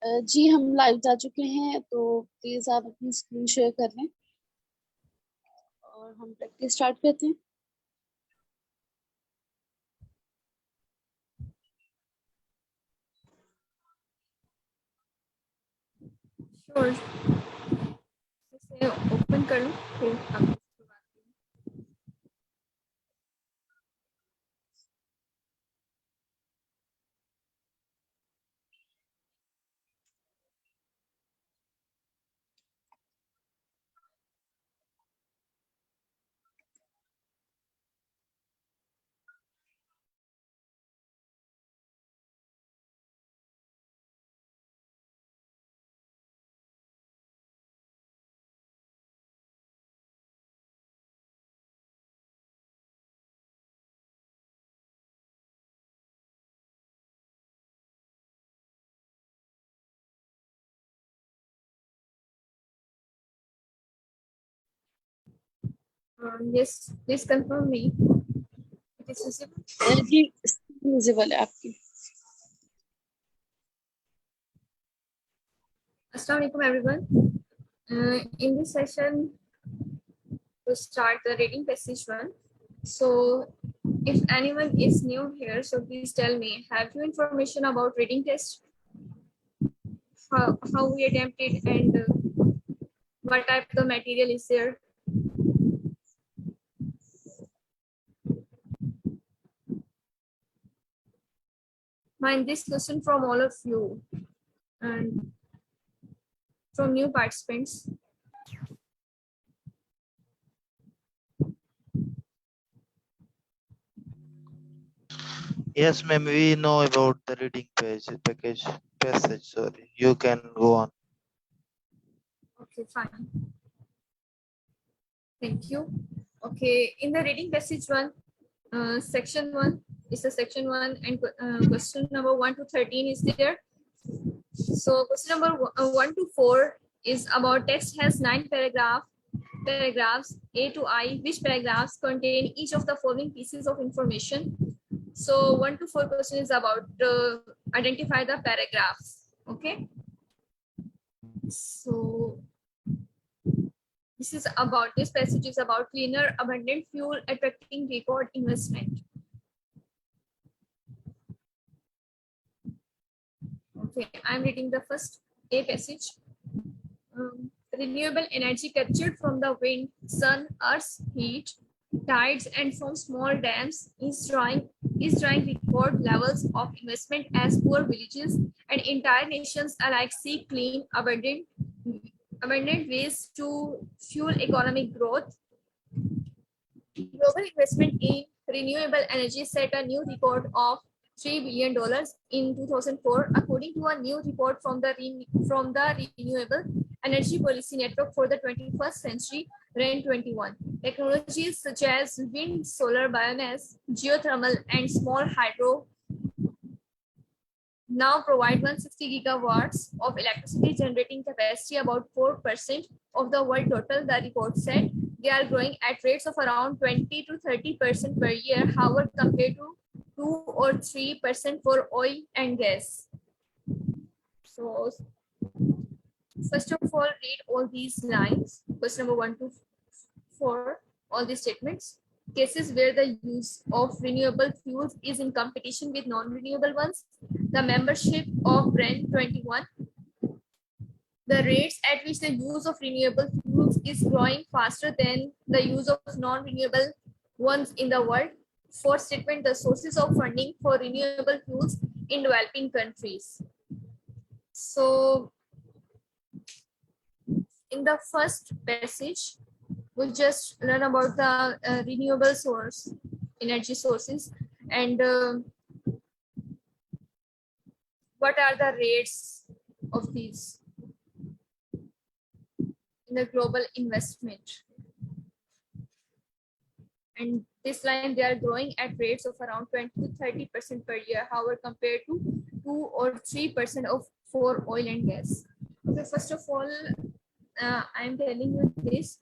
जी हम लाइव जा चुके हैं, तो प्लीज आप अपनी स्क्रीन शेयर कर लें और हम प्रैक्टिस स्टार्ट करते हैं। श्योर, इसे ओपन कर लूँ फिर आप शुरुआत करें। Yes, please confirm me. It is visible. जी स्क्रीन विजिबल है आपकी। Assalamualaikum everyone. In this session, to start the reading passage one. So, if anyone is new here, so please tell me, have you information about reading test? How we attempt it and what type of material is there? Mind this question from all of you and from new participants. Yes, ma'am, we know about the reading passage. Sorry, you can go on. Okay, fine. Thank you. Okay, in the reading passage one, section one is the section one, and question number 1 to 13 is there. So question number 1 to 4 is about text has 9 paragraphs A to I, which paragraphs contain each of the following pieces of information. So 1 to 4 question is about identify the paragraphs. Okay. So this passage is about cleaner, abundant fuel attracting record investment. Okay, I'm reading the first A passage. Renewable energy captured from the wind, sun, earth's heat, tides, and from small dams is drawing record levels of investment as poor villages and entire nations alike seek clean, abundant ways to fuel economic growth. Global investment in renewable energy set a new record of $3 billion in 2004, according to a new report from the Renewable Energy Policy Network for the 21st Century, REN 21. Technologies such as wind, solar, biomass, geothermal, and small hydro now provide 160 gigawatts of electricity generating capacity, about 4% of the world total, the report said. They are growing at rates of around 20 to 30% per year, however, compared to 2 or 3% for oil and gas. So, first of all, read all these lines, question number 1 to 4, all these statements. Cases where the use of renewable fuels is in competition with non-renewable ones. The membership of REN 21. The rates at which the use of renewable fuels is growing faster than the use of non-renewable ones in the world. Fourth statement, the sources of funding for renewable fuels in developing countries. So, in the first passage, we'll just learn about the renewable energy sources, and what are the rates of these in the global investment. And this line, they are growing at rates of around 20 to 30% per year, however, compared to 2 or 3% for oil and gas. Okay, first of all, I'm telling you this.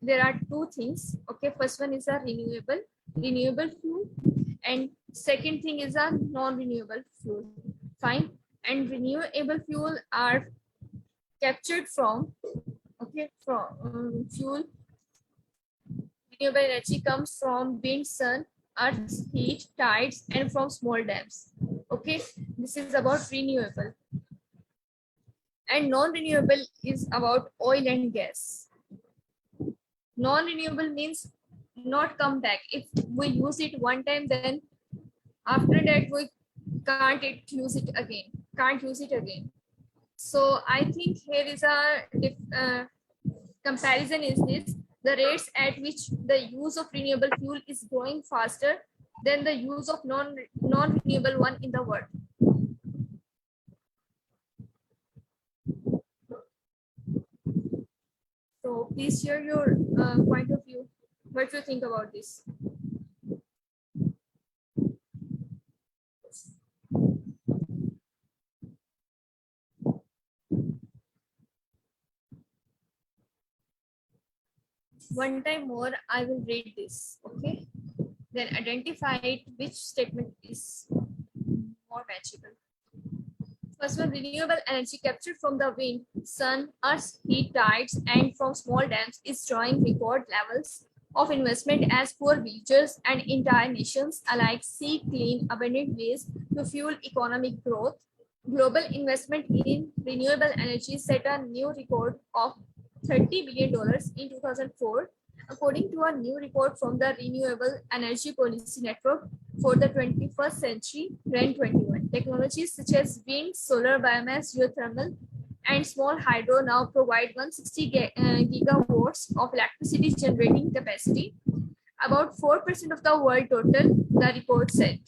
There are two things. Okay, first one is a renewable fuel, and second thing is a non-renewable fuel. Fine. and renewable fuel are captured from fuel. Renewable energy comes from wind, sun, earth's heat, tides, and from small dams. Okay, this is about renewable. And non-renewable is about oil and gas. Non-renewable means not come back. If we use it one time, then after that we can't use it again. So I think here is a comparison is this: the rates at which the use of renewable fuel is growing faster than the use of non-renewable one in the world. So please share your point of view. What do you think about this? One time more, I will read this, okay? Then identify which statement is more matchable. First one, renewable energy captured from the wind, sun, earth's heat, tides, and from small dams is drawing record levels of investment as poor villagers and entire nations alike seek clean, abundant ways to fuel economic growth. Global investment in renewable energy set a new record of $30 billion in 2004, according to a new report from the Renewable Energy Policy Network for the 21st century, REN 21. Technologies such as wind, solar, biomass, geothermal, and small hydro now provide 160 gigawatts of electricity generating capacity, about 4% of the world total, the report said.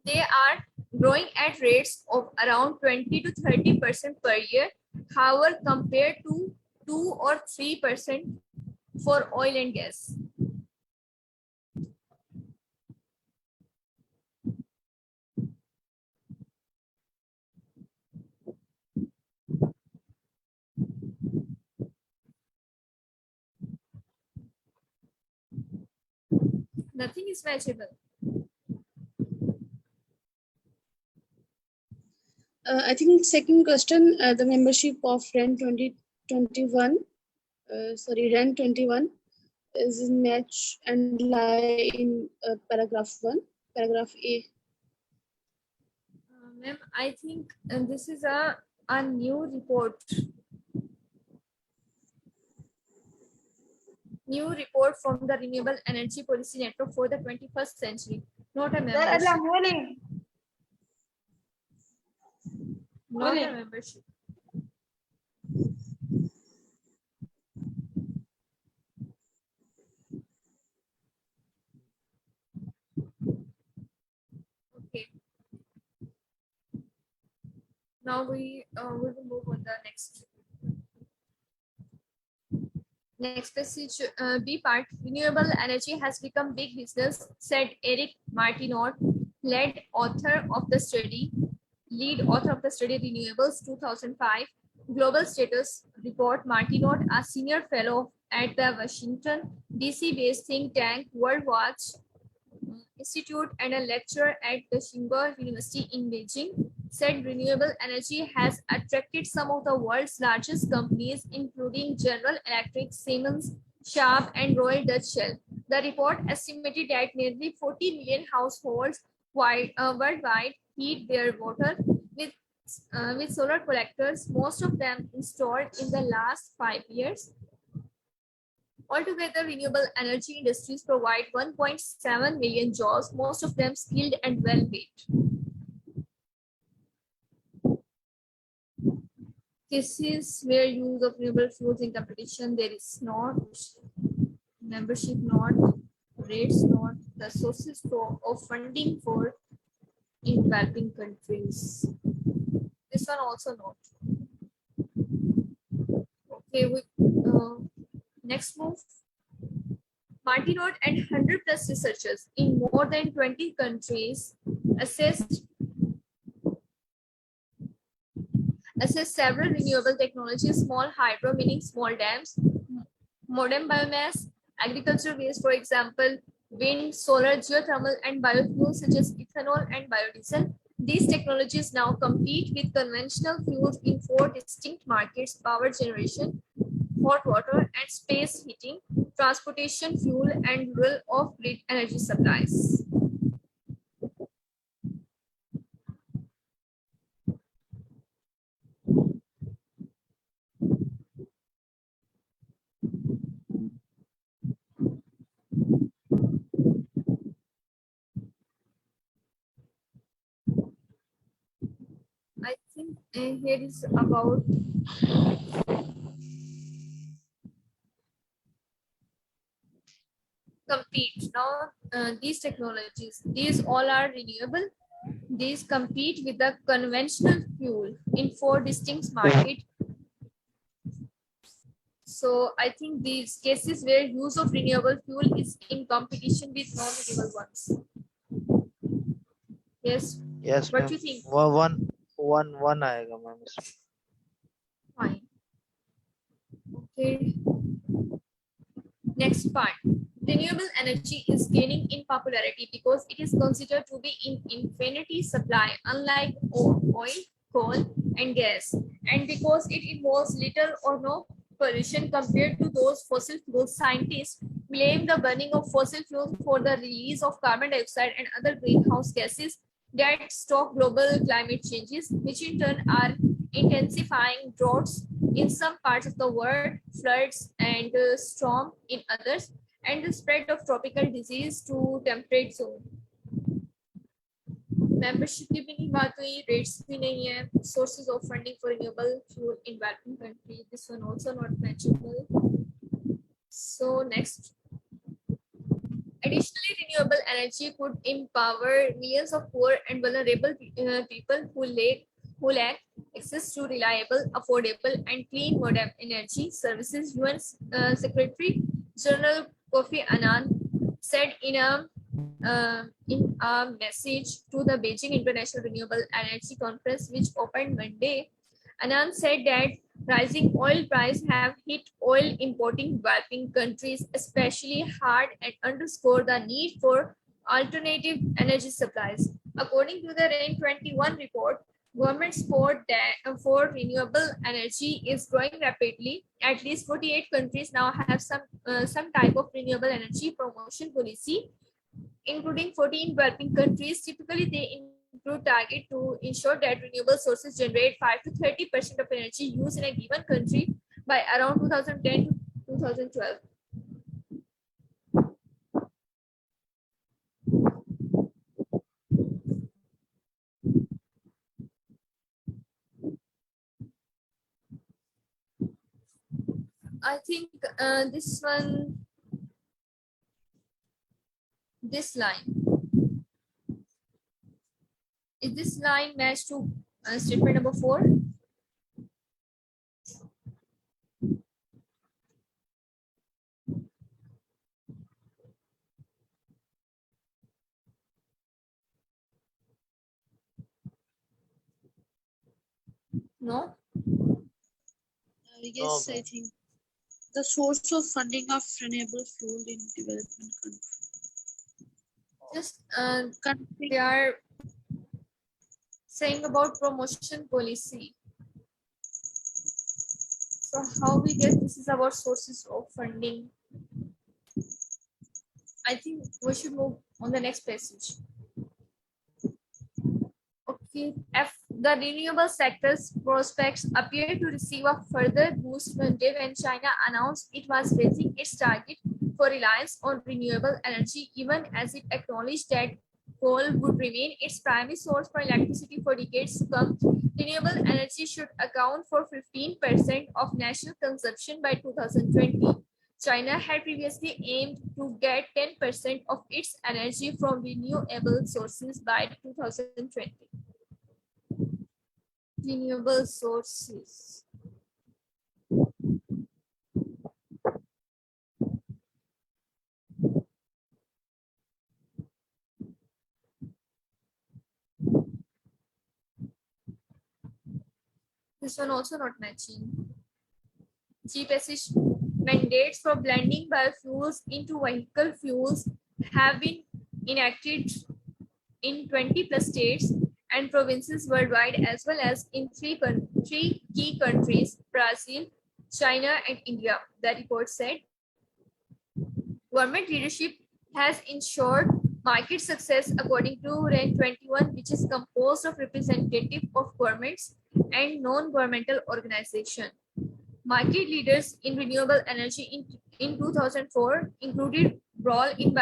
They are growing at rates of around 20 to 30% per year, however, compared to 2 or 3% for oil and gas. Nothing is measurable. I think second question, the membership of REN 2021, REN 21 is in match and lie in paragraph 1, paragraph A. Ma'am, I think this is a new report. New report from the Renewable Energy Policy Network for the 21st century, not a membership. Not a membership. Okay. Now we will move on the next. Next passage, B part. Renewable energy has become big business, said Eric Martineau, lead author of the study Renewables 2005 Global Status Report. Martineau, a senior fellow at the Washington, D.C. based think tank World Watch Institute and a lecturer at the Tsinghua University in Beijing, said renewable energy has attracted some of the world's largest companies, including General Electric, Siemens, Sharp, and Royal Dutch Shell. The report estimated that nearly 40 million households worldwide heat their water with solar collectors, most of them installed in the last 5 years. Altogether, renewable energy industries provide 1.7 million jobs, most of them skilled and well-paid. This is where use of renewable fuels in competition. There is not membership, not rates, not the sources of funding for in developing countries. This one also not. Okay, we next move. Martineau and 100 plus researchers in more than 20 countries assessed several renewable technologies: small hydro, meaning small dams, modern biomass, agricultural waste, for example, wind, solar, geothermal, and biofuels such as ethanol and biodiesel. These technologies now compete with conventional fuels in 4 distinct markets: power generation, hot water and space heating, transportation fuel, and rural off-grid energy supplies. I think here is about compete. Now, these technologies, these all are renewable. These compete with the conventional fuel in 4 distinct markets. So I think these cases where use of renewable fuel is in competition with non-renewable ones. Yes. Yes, What ma'am. do you think? One आएगा ma'am इसमें. Fine. Okay. Next part. Renewable energy is gaining in popularity because it is considered to be in infinity supply, unlike oil, coal, and gas, and because it involves little or no pollution compared to those fossil fuels. Scientists blame the burning of fossil fuels for the release of carbon dioxide and other greenhouse gases that stoke global climate changes, which in turn are intensifying droughts in some parts of the world, floods and storm in others, and the spread of tropical disease to temperate zone. Membership की भी नहीं बात हुई, rates भी नहीं है, sources of funding for renewable fuel in developing country, this one also not mentionable. So next. Additionally, renewable energy could empower millions of poor and vulnerable people who lack access to reliable, affordable, and clean modern energy services. UN Secretary General Kofi Annan said in a message to the Beijing International Renewable Energy Conference, which opened Monday. Anand said that rising oil prices have hit oil importing developing countries especially hard and underscore the need for alternative energy supplies. According to the RAIN 21 report, government support for renewable energy is growing rapidly. At least 48 countries now have some type of renewable energy promotion policy, including 14 developing countries. Typically, they include target to ensure that renewable sources generate 5 to 30% of energy used in a given country by around 2010 to 2012. I think this line, is this line matched to statement number 4? No? Yes, No, I ma'am. think the source of funding of renewable fuel in development Just countries. they are saying about promotion policy. So how we get this is about sources of funding. I think we should move on the next passage. Okay, the renewable sector's prospects appear to receive a further boost Monday when China announced it was raising its target for reliance on renewable energy, even as it acknowledged that coal would remain its primary source for electricity for decades to come. Renewable energy should account for 15% of national consumption by 2020. China had previously aimed to get 10% of its energy from renewable sources by 2020. Renewable sources. This one also not matching. G passage. Mandates for blending biofuels into vehicle fuels have been enacted in 20 plus states, and provinces worldwide, as well as in three key countries, Brazil, China, and India. The report said government leadership has ensured market success according to Rank 21, which is composed of representative of governments and non-governmental organizations. Market leaders in renewable energy in 2004 included Brazil in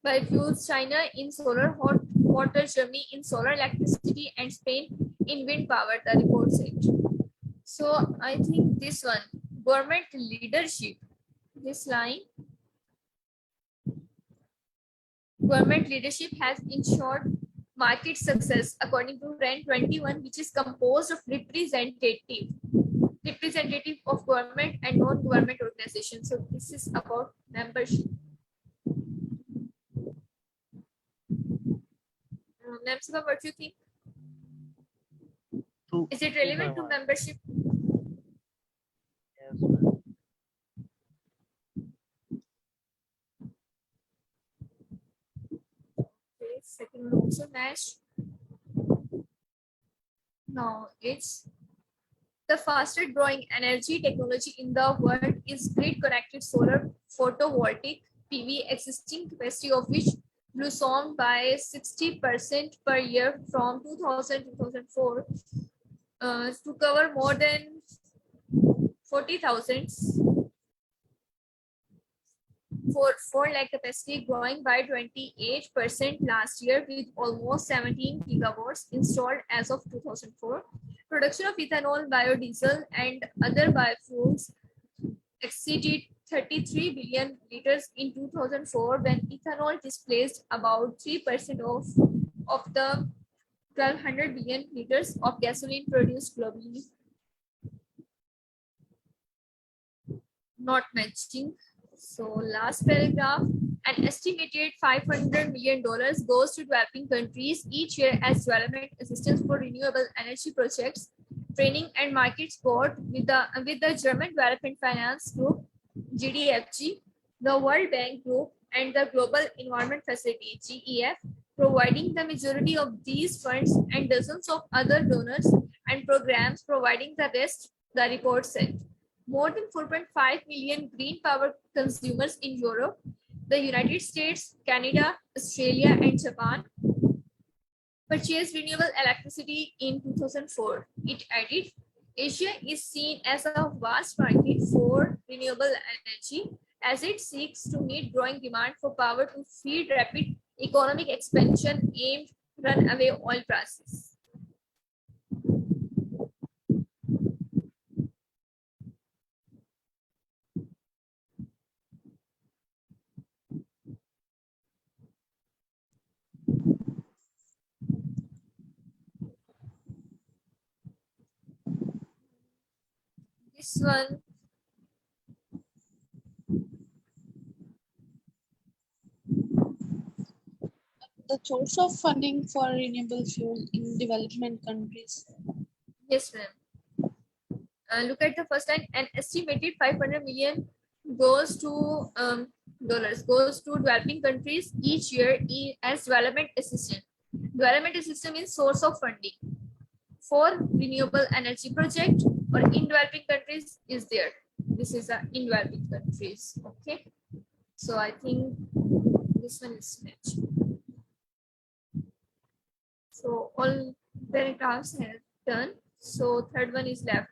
biofuels, China in solar hot water, Germany in solar electricity, and Spain in wind power, the report said. So I think this one, government leadership, this line, government leadership has ensured market success according to Rank 21, which is composed of representative of government and non-government organizations. So this is about membership. Namsiba, what do you think? Is it relevant to membership? Yes, ma'am. Okay, second one also matched. Now it's the fastest growing energy technology in the world is grid connected solar photovoltaic PV, existing capacity of which blossomed by 60% per year from 2000 to 2004 to cover more than 40,000 for 4 lakh capacity, growing by 28% last year with almost 17 gigawatts installed as of 2004. Production of ethanol, biodiesel, and other biofuels exceeded 33 billion liters in 2004 when ethanol displaced about 3% of the 1200 billion liters of gasoline produced globally. Not matching. So last paragraph, an estimated $500 million goes to developing countries each year as development assistance for renewable energy projects, training and market support with the German Development Finance Group, GDFG, the World Bank Group, and the Global Environment Facility, GEF, providing the majority of these funds and dozens of other donors and programs providing the rest, the report said. More than 4.5 million green power consumers in Europe, the United States, Canada, Australia, and Japan purchased renewable electricity in 2004. It added, Asia is seen as a vast market for renewable energy as it seeks to meet growing demand for power to feed rapid economic expansion aimed runaway oil prices. This one, The source of funding for renewable fuel in development countries. yes, ma'am. Look at the first line. An estimated 500 million goes to dollars goes to developing countries each year as development assistance. Development assistance means source of funding for renewable energy project or in developing countries is there. This is in developing countries. Okay, so I think this one is matched. So all paragraphs have done. So third one is left.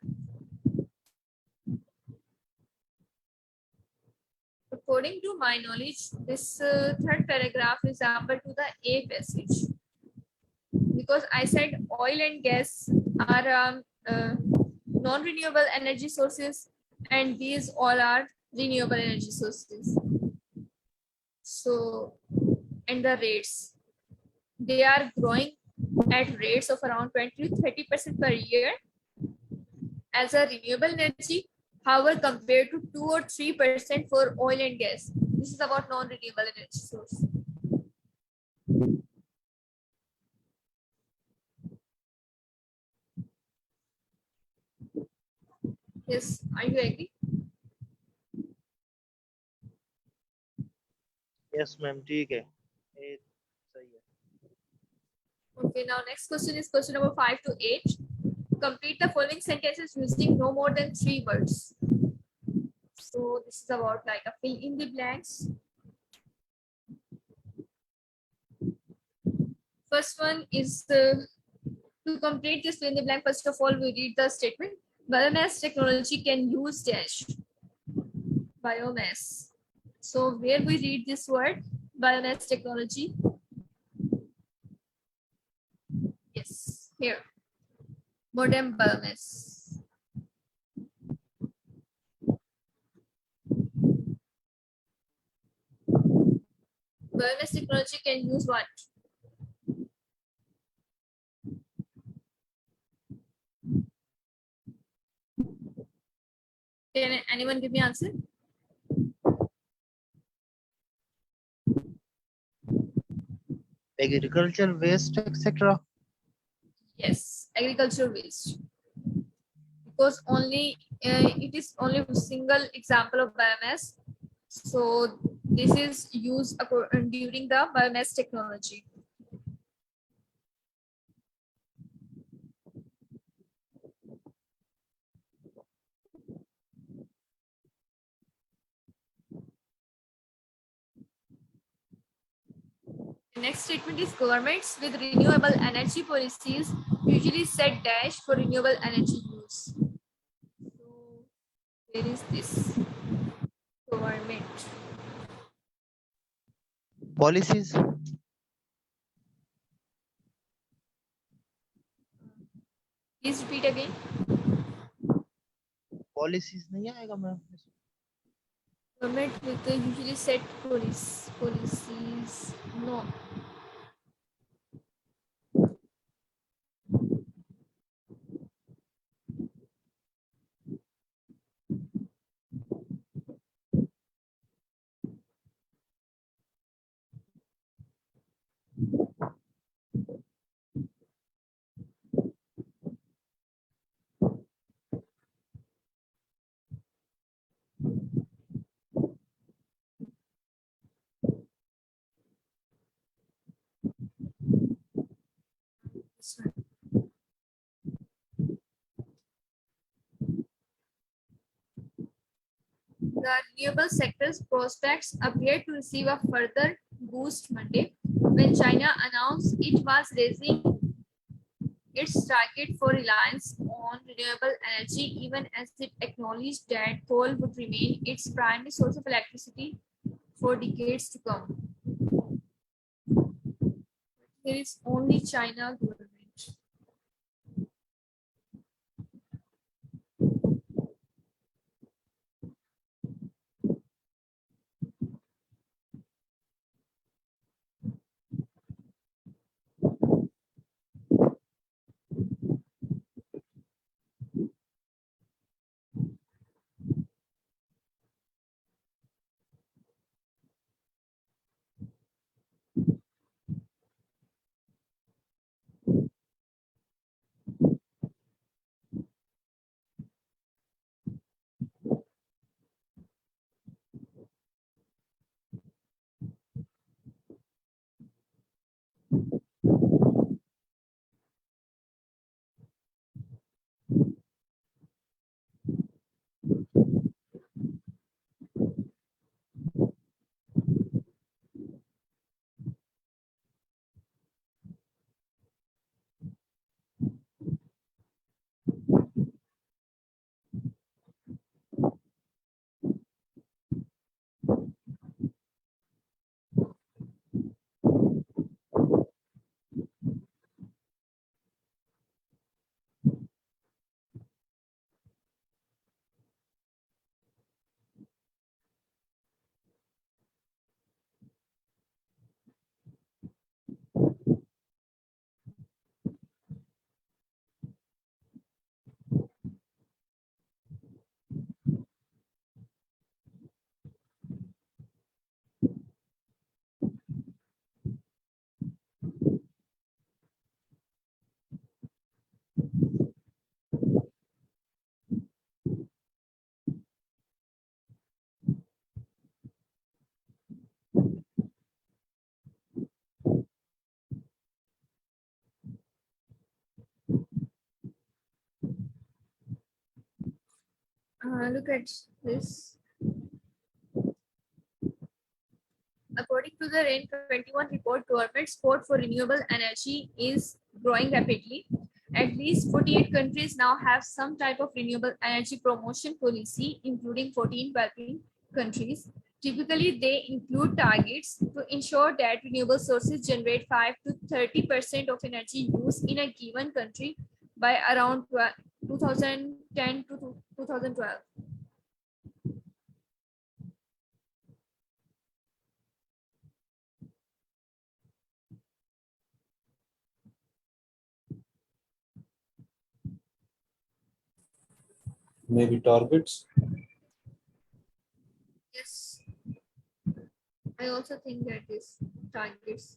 According to my knowledge, this third paragraph is example to the A passage. Because I said oil and gas are non-renewable energy sources and these all are renewable energy sources. So, and the rates, they are growing at rates of around 20 to 30% per year as a renewable energy. However, compared to 2 or 3% for oil and gas. This is about non-renewable energy source. Yes, are you agree? Yes, ma'am. ठीक है. ये सही है. Okay, now next question is question number 5 to 8. Complete the following sentences using no more than 3 words. So this is about like a fill in the blanks. First one is to complete this fill in the blank. First of all, we read the statement. Biomass technology can use dash. Biomass. So where we read this word, biomass technology. Yes, here. Modern biomass. Biomass technology can use what? Can anyone give me answer? Agriculture waste, etc. Yes, agricultural waste. Because only it is only a single example of biomass. So this is used during the biomass technology. The next statement is governments with renewable energy policies usually set dash for renewable energy use. So where is this? Government. Policies. Please repeat again. Policies नहीं आएगा ma'am. Government with the usually set policies. No. This one. The renewable sector's prospects appear to receive a further boost Monday when China announced it was raising its target for reliance on renewable energy, even as it acknowledged that coal would remain its primary source of electricity for decades to come. There is only China government. Look at this. According to the REN 21 report, government support for renewable energy is growing rapidly. At least 48 countries now have some type of renewable energy promotion policy, including 14 developing countries. Typically, they include targets to ensure that renewable sources generate 5 to 30% of energy use in a given country by around 2010 to 2012. Maybe targets. Yes, I also think that is targets.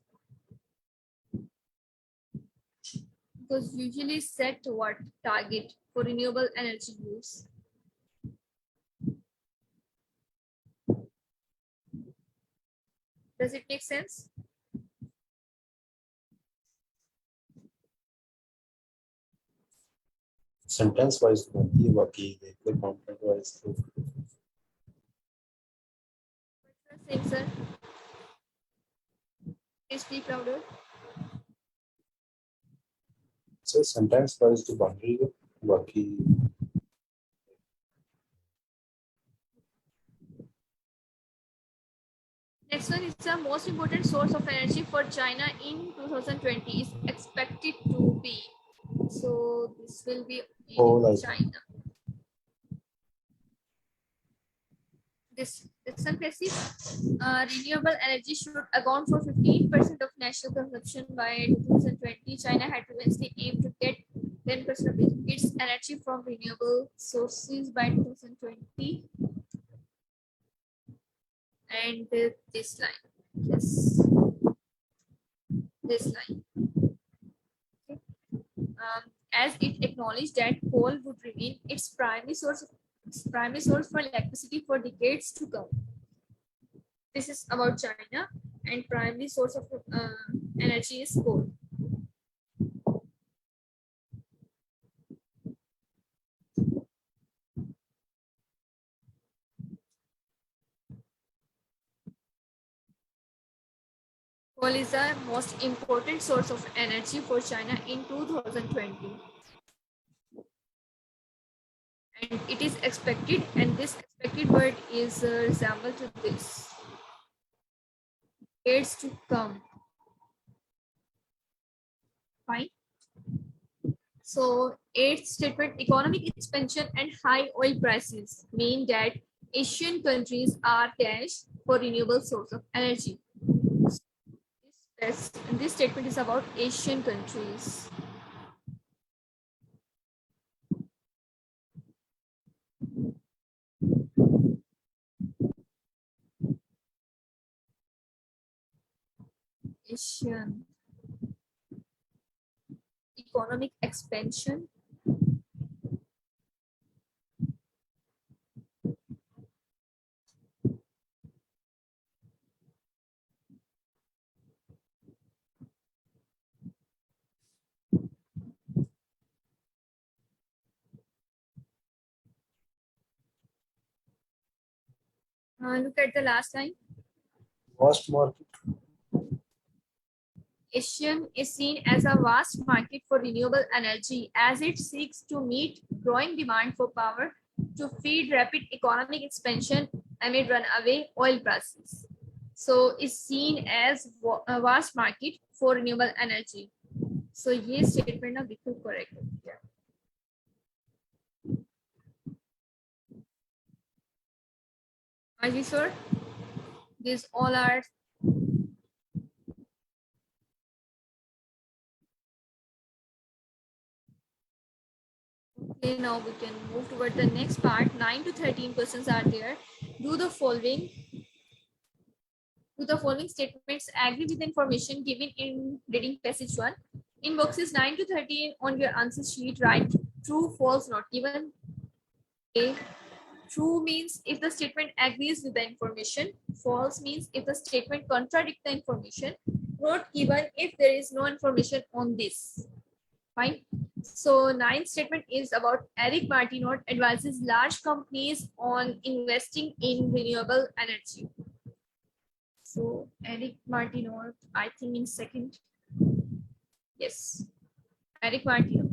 Because usually set what target for renewable energy use. Does it make sense? Sentence wise ये बाकी देखते content wise तो Same, sir. Please speak louder. so sentence wise तो boundary है बाकी Next one is the most important source of energy for China in 2020 is expected to be. So this will be in China. This one passive renewable energy should account for 15% of national consumption by 2020. China had previously aimed to get 10% of its energy from renewable sources by 2020. And this line, this line. Okay. As it acknowledged that coal would remain its primary source for electricity for decades to come. This is about China, and primary source of energy is coal. Coal is the most important source of energy for China in 2020. And it is expected, and this expected word is resemble to this. Decades to come. Fine. So, eighth statement, economic expansion and high oil prices mean that Asian countries are dash for renewable source of energy. This statement is about Asian countries. Asian economic expansion. Look at the last line. vast market. Asian is seen as a vast market for renewable energy as it seeks to meet growing demand for power to feed rapid economic expansion amid runaway oil prices. So it's seen as a vast market for renewable energy. So ये statement ना बिल्कुल correct है. Are you sure? These all are. Okay, now we can move toward the next part. 9 to 13 questions are there. Do the following statements agree with the information given in reading passage 1. In boxes 9 to 13 on your answer sheet, write true, false, not given. A. True means if the statement agrees with the information. False means if the statement contradicts the information. Not given if there is no information on this. Fine. So ninth statement is about Eric Martineau advises large companies on investing in renewable energy. So Eric Martineau, I think in second. Yes, Eric Martineau.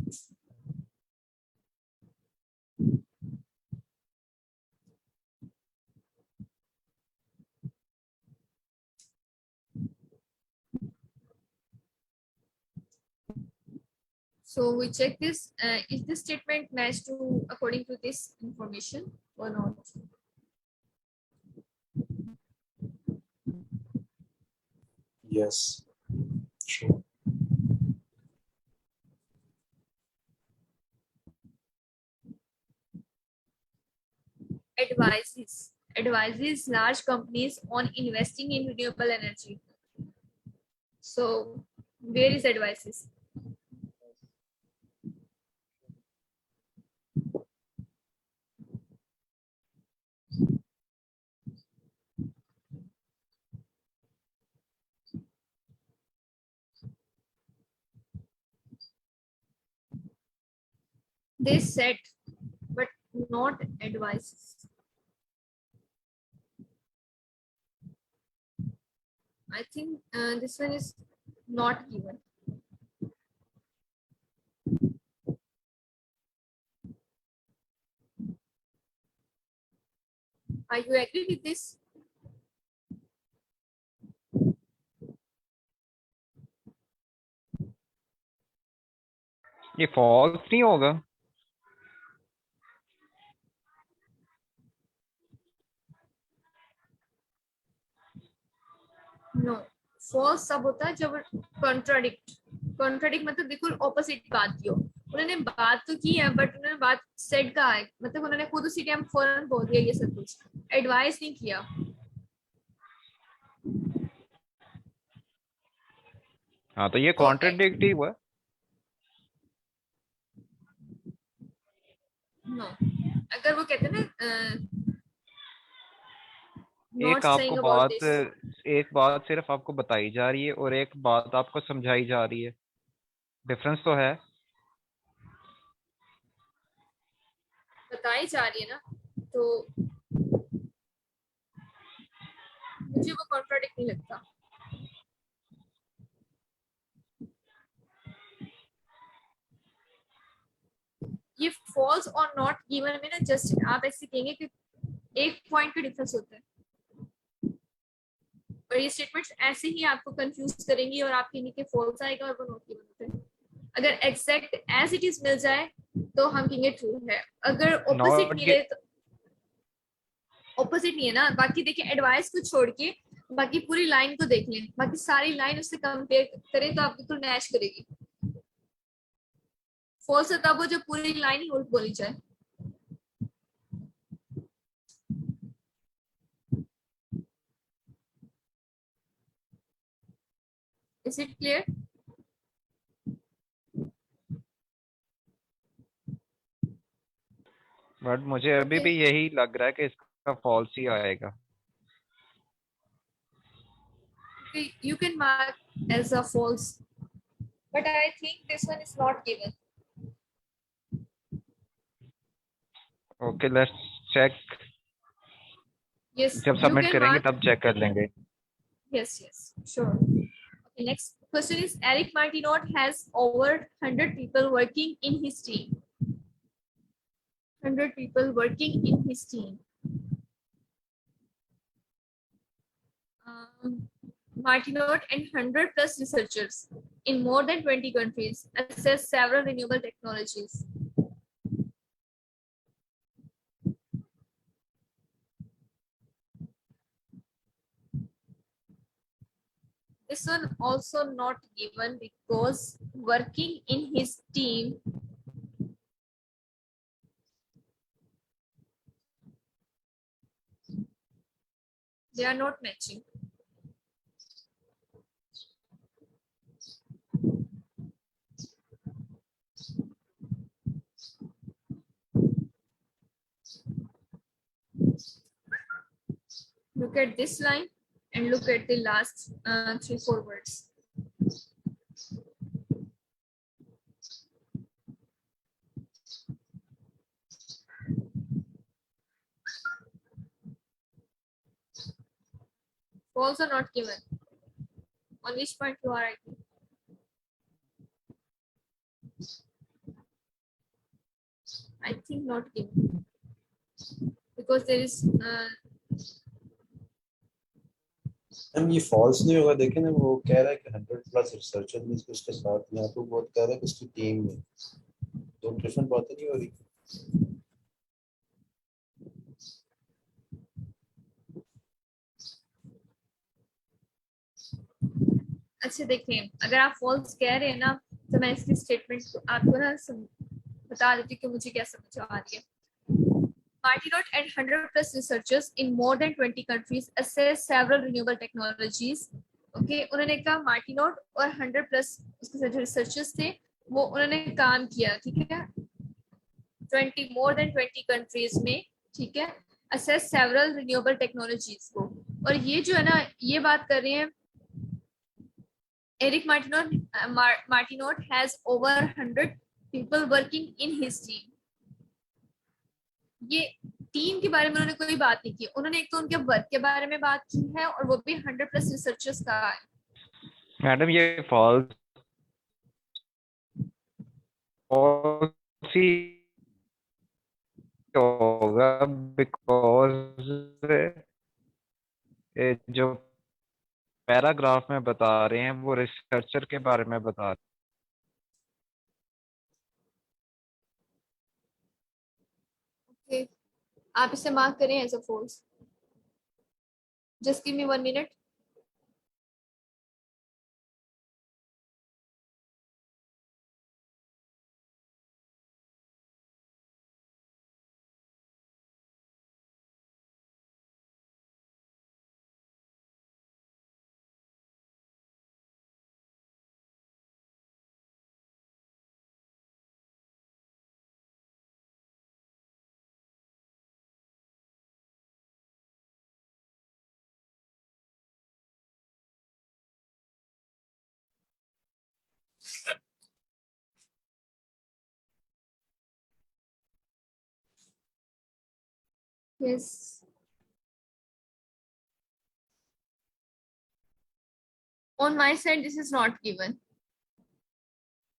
So we check this. Is this statement matched to according to this information or not? Yes. Sure. Advises large companies on investing in renewable energy. So where is advices? They said, but not advices. I think this one is not given. Are you agree with this? ये false नहीं होगा? No. False तब होता है जब contradict मतलब बिल्कुल opposite बात की हो. उन्होंने बात तो की है बट उन्होंने बात सेड कहा है, मतलब उन्होंने खुद उसी टाइम फौरन बोल दिया ये सब कुछ, एडवाइस नहीं किया. हाँ तो ये कॉन्ट्रडिक्ट ही हुआ. No. अगर वो कहते ना एक आपको बात सिर्फ आपको बताई जा रही है और एक बात आपको समझाई जा रही है. डिफरेंस तो है. बताई जा रही है ना, तो मुझे वो कॉन्ट्राडिक्ट नहीं लगता. ये फॉल्स और नॉट गिवन में ना जस्ट आप ऐसे कहेंगे कि एक पॉइंट का डिफरेंस होता है, और ये स्टेटमेंट्स ऐसे ही आपको कंफ्यूज करेंगी और आप कहेंगे कि फॉल्स आएगा और वो नॉट गिवन होता है. अगर एग्जैक्ट एज इट इज मिल जाए तो हम कहेंगे ट्रू है. अगर ऑपोजिट मिले तो ऑपोजिट नहीं है ना. बाकी देखिए एडवाइस को छोड़ के बाकी पूरी लाइन को देख लें, बाकी सारी लाइन उससे कंपेयर करें तो आप बिल्कुल मैच करेगी. फॉल्स तब वो जो पूरी लाइन ही उल्ट बोली जाए. Is it clear? बट मुझे अभी भी यही लग रहा है कि इसका फॉल्स ही आएगा. You can mark as a false, but I think this one is not given. Okay let's check. Yes, जब सबमिट करेंगे तब चेक कर लेंगे. Yes, sure. Okay, next question is Eric Martineau has over 100 people working in his team. 100 people working in his team. Martineau and 100 plus researchers in more than 20 countries assess several renewable technologies. This one also not given because working in his team, they are not matching. Look at this line and look at the last 3-4 words. False or not given? On which point you are writing? I think not given because there is हम ये false नहीं होगा, देखें ना, वो कह रहा है कि 100+ रिसर्चर में उसके साथ, यहाँ पे बहुत कह रहा है कि उसकी टीम में, दो डिफरेंट बातें नहीं हो रही। अच्छा देखिए, अगर आप फॉल्स कह रहे हैं ना, तो मैं इसकी स्टेटमेंट आपको ना बता देती हूँ कि मुझे क्या समझ आ रही है। Martinot and 100+ researchers in more than 20 countries assess several renewable technologies. Okay, उन्होंने कहा मार्टिनोट और 100+ उसके जो रिसर्चर्स थे वो उन्होंने काम किया, ठीक है, 20 कंट्रीज में, ठीक है, assess several renewable technologies को। और ये जो है ना, ये बात कर रहे हैं Eric Martinot has over 100 people working in his team. ये टीम के बारे में उन्होंने कोई बात नहीं की, उन्होंने एक तो उनके वर्क के बारे में बात की है और वो भी 100+ रिसर्चर्स का है। मैडम ये फॉल्स होगा बिकॉज जो पैराग्राफ में बता रहे हैं वो रिसर्चर के बारे में बता रहे हैं। okay. आप इसे मार्क करें as a false. Just give me 1 minute. Yes. On my side, this is not given.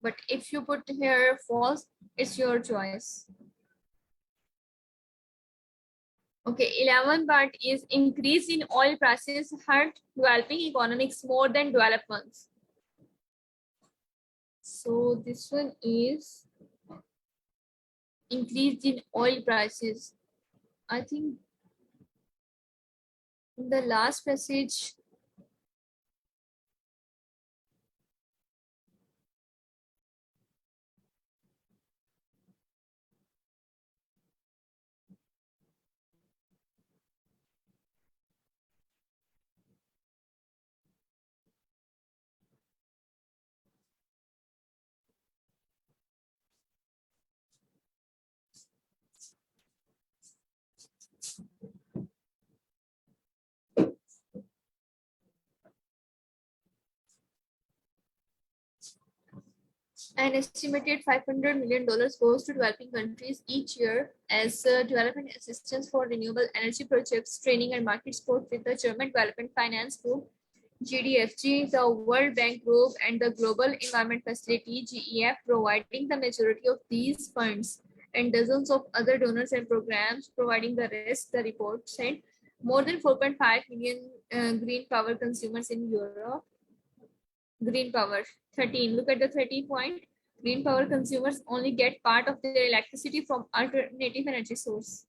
But if you put here false, it's your choice. Okay, 11 part is increase in oil prices hurt developing economics more than developed ones. So this one is increase in oil prices. I think in the last passage, an estimated $500 million goes to developing countries each year as development assistance for renewable energy projects, training and market support with the German Development Finance Group, GDFG, the World Bank Group, and the Global Environment Facility, GEF, providing the majority of these funds, and dozens of other donors and programs providing the rest, the report said. More than 4.5 million green power consumers in Europe. Green power. 13. Look at the 13 point. Green power consumers only get part of their electricity from alternative energy source.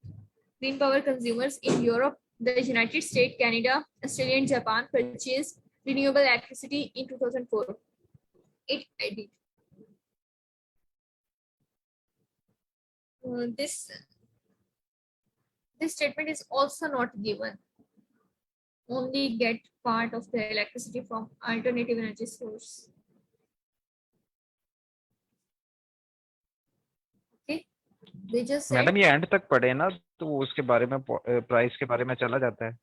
Green power consumers in Europe, the United States, Canada, Australia, and Japan purchased renewable electricity in 2004. It did. This statement is also not given. Only get part of the electricity from alternative energy source. Okay, they just said. Madam ये and तक पढ़े ना तो उसके बारे में price के बारे में चला जाता है।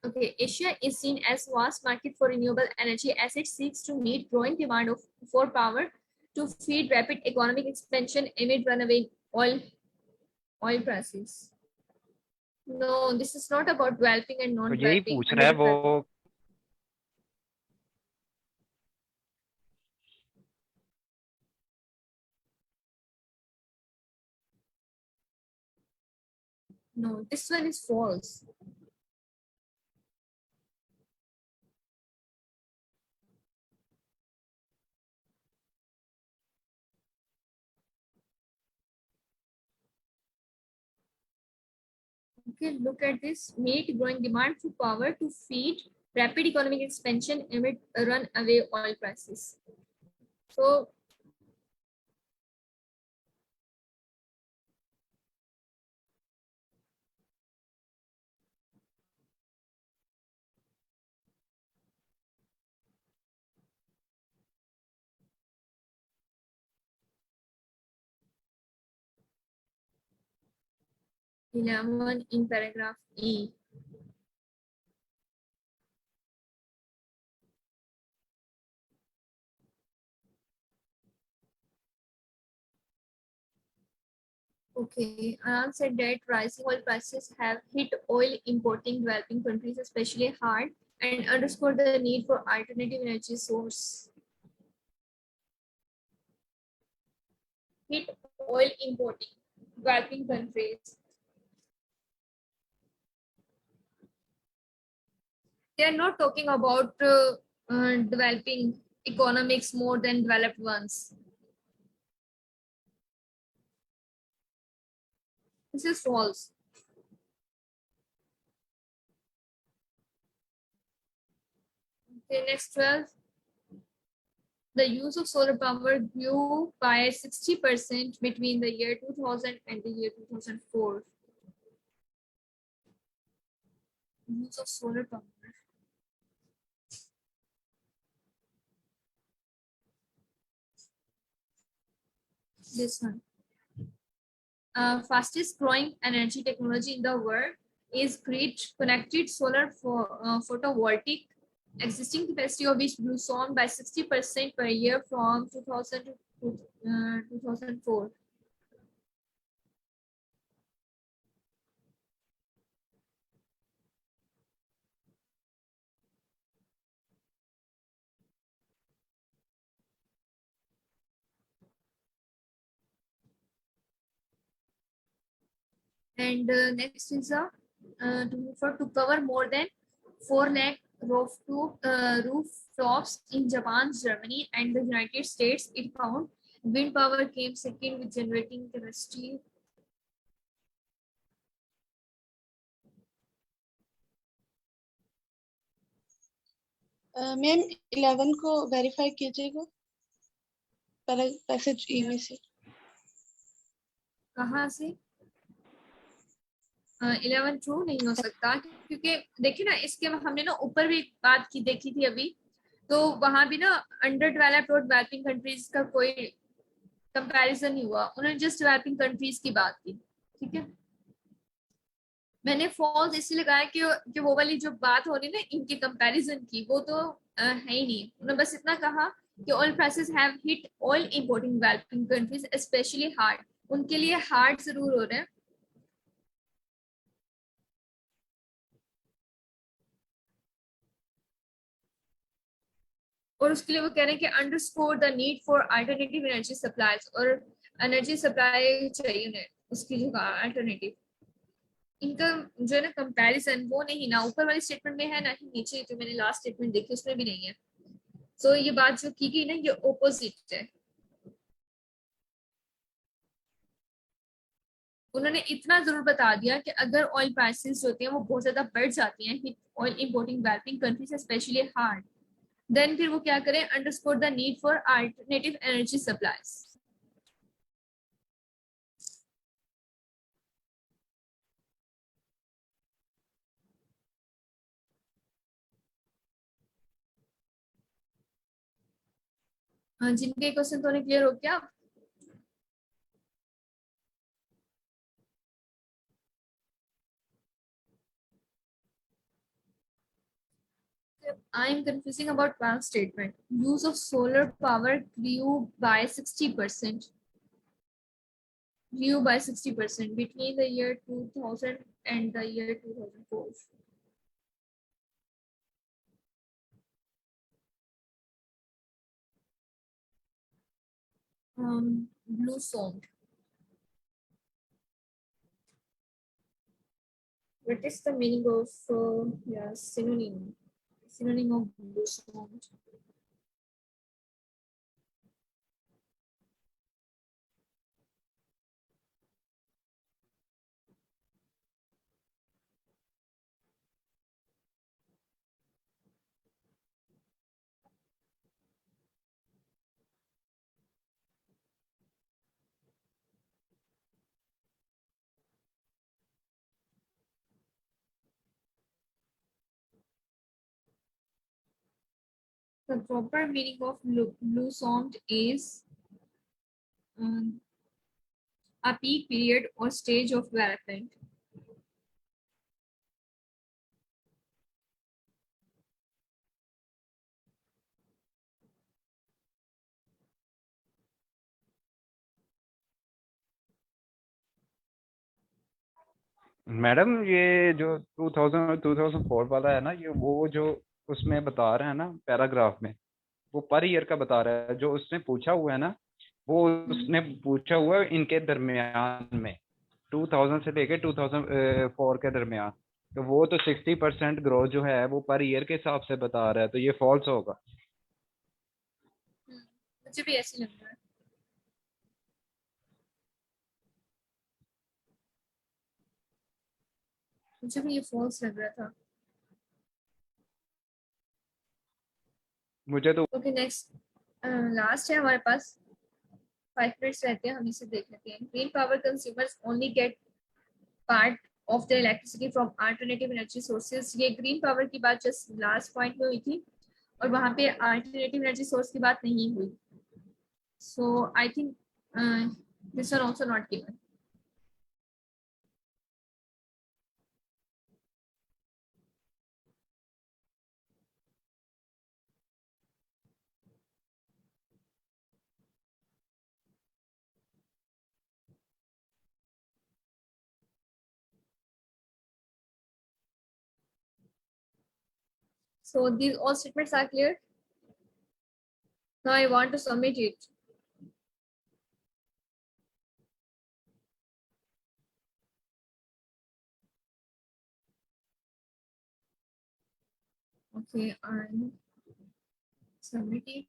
Okay, Asia is seen as vast market for renewable energy as it seeks to meet growing demand for power to feed rapid economic expansion amid runaway oil prices. No, this is not about developing and तो यही non-developing. पूछ रहा है वो। No, this one is false. Okay, look at this. Meet growing demand for power to feed rapid economic expansion amid runaway oil prices. So, lemon in paragraph E. Okay, Anand said that rising oil prices have hit oil importing developing countries especially hard and underscore the need for alternative energy source. Hit oil importing developing countries. They are not talking about developing economics more than developed ones. This is false. Okay, next 12. The use of solar power grew by 60% between the year 2000 and the year 2004. Use of solar power. This one. Fastest growing energy technology in the world is grid connected solar for photovoltaic, existing capacity of which grew soon by 60% per year from 2000 to 2004. And next is to cover more than 4 lakh rooftops in Japan, Germany, and the United States. It found wind power came second with generating capacity. Ma'am 11 को verify कीजिएगा passage ई में से। कहाँ से? 11 true नहीं हो सकता क्योंकि देखिए ना, इसके हमने ना ऊपर भी बात की देखी थी अभी, तो वहां भी ना अंडर डेवलप्ड और डेवलपिंग कंट्रीज का कोई कंपैरिजन नहीं हुआ, उन्होंने जस्ट डेवलपिंग कंट्रीज की बात की। ठीक है, मैंने फॉल्स इसलिए लगाया कि वो वाली जो बात हो रही ना इनके कंपैरिजन की, वो तो है ही नहीं। उन्होंने बस इतना कहा कि oil prices have hit oil importing developing countries especially hard, उनके लिए हार्ड जरूर हो रहे हैं। और उसके लिए वो कह रहे हैं कि underscore the need for alternative energy supplies, और एनर्जी सप्लाई चाहिए उन्हें उसकी जगह अल्टरनेटिव। इनका जो है ना कंपैरिजन वो नहीं ना ऊपर वाली स्टेटमेंट में है ना ही नीचे जो मैंने लास्ट स्टेटमेंट देखी उसमें भी नहीं है। सो ये बात जो की गई ना ये ओपोजिट है। उन्होंने इतना जरूर बता दिया कि अगर ऑयल प्राइसेस जो होती हैं वो बहुत ज्यादा बढ़ जाती हैं oil importing developing countries especially hard, then फिर वो क्या करें, underscore the need for alternative energy supplies. जिनके क्वेश्चन तो क्लियर हो गया। I am confusing about 12th statement. Use of solar power grew by 60%. grew by 60% between the year 2000 and the year 2004. Blue sound. What is the meaning of synonym of blue sound? The proper meaning of blue sound is a peak period or stage of development. Madam ये जो 2000 और 2004 वाला है ना, ये वो जो उसमें बता रहा है ना पैराग्राफ में, वो पर ईयर का बता रहा है। जो उसने पूछा हुआ है ना, वो उसने पूछा हुआ है इनके दरमियान में 2000 से लेके 2004 के दरमियान। तो वो तो 60% ग्रोथ जो है वो पर ईयर के हिसाब से बता रहा है, तो ये फॉल्स होगा। मुझे भी ऐसे लग रहा है। मुझे भी ये फॉल्स लग रहा था। मुझे तो ओके, नेक्स्ट लास्ट है हमारे पास 5 मिनट्स रहते हैं, हम इसे देख लेते हैं। Green power consumers only get part of the electricity from alternative energy sources. ये ग्रीन पावर की बात जस्ट लास्ट पॉइंट में हुई थी और वहां पे अल्टरनेटिव एनर्जी सोर्स की बात नहीं हुई। So I think this are also not given. So these all statements are clear. Now I want to submit it. Okay, I'm submitting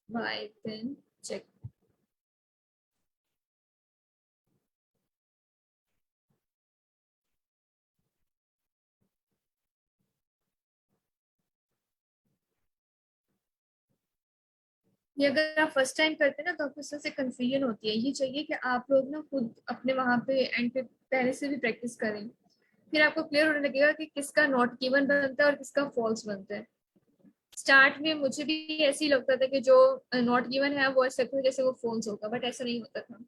by then check. ये अगर आप फर्स्ट टाइम करते हैं ना तो आपको इससे कंफ्यूजन होती है। ये चाहिए कि आप लोग ना खुद अपने वहां पे एंड पे पहले से भी प्रैक्टिस करें, फिर आपको क्लियर होने लगेगा कि किसका नॉट गिवन बनता है और किसका फॉल्स बनता है। स्टार्ट में मुझे भी ऐसे ही लगता था कि जो नॉट गिवन है वो ऐसे लगता था जैसे वो फॉल्स होगा, बट ऐसा नहीं होता था।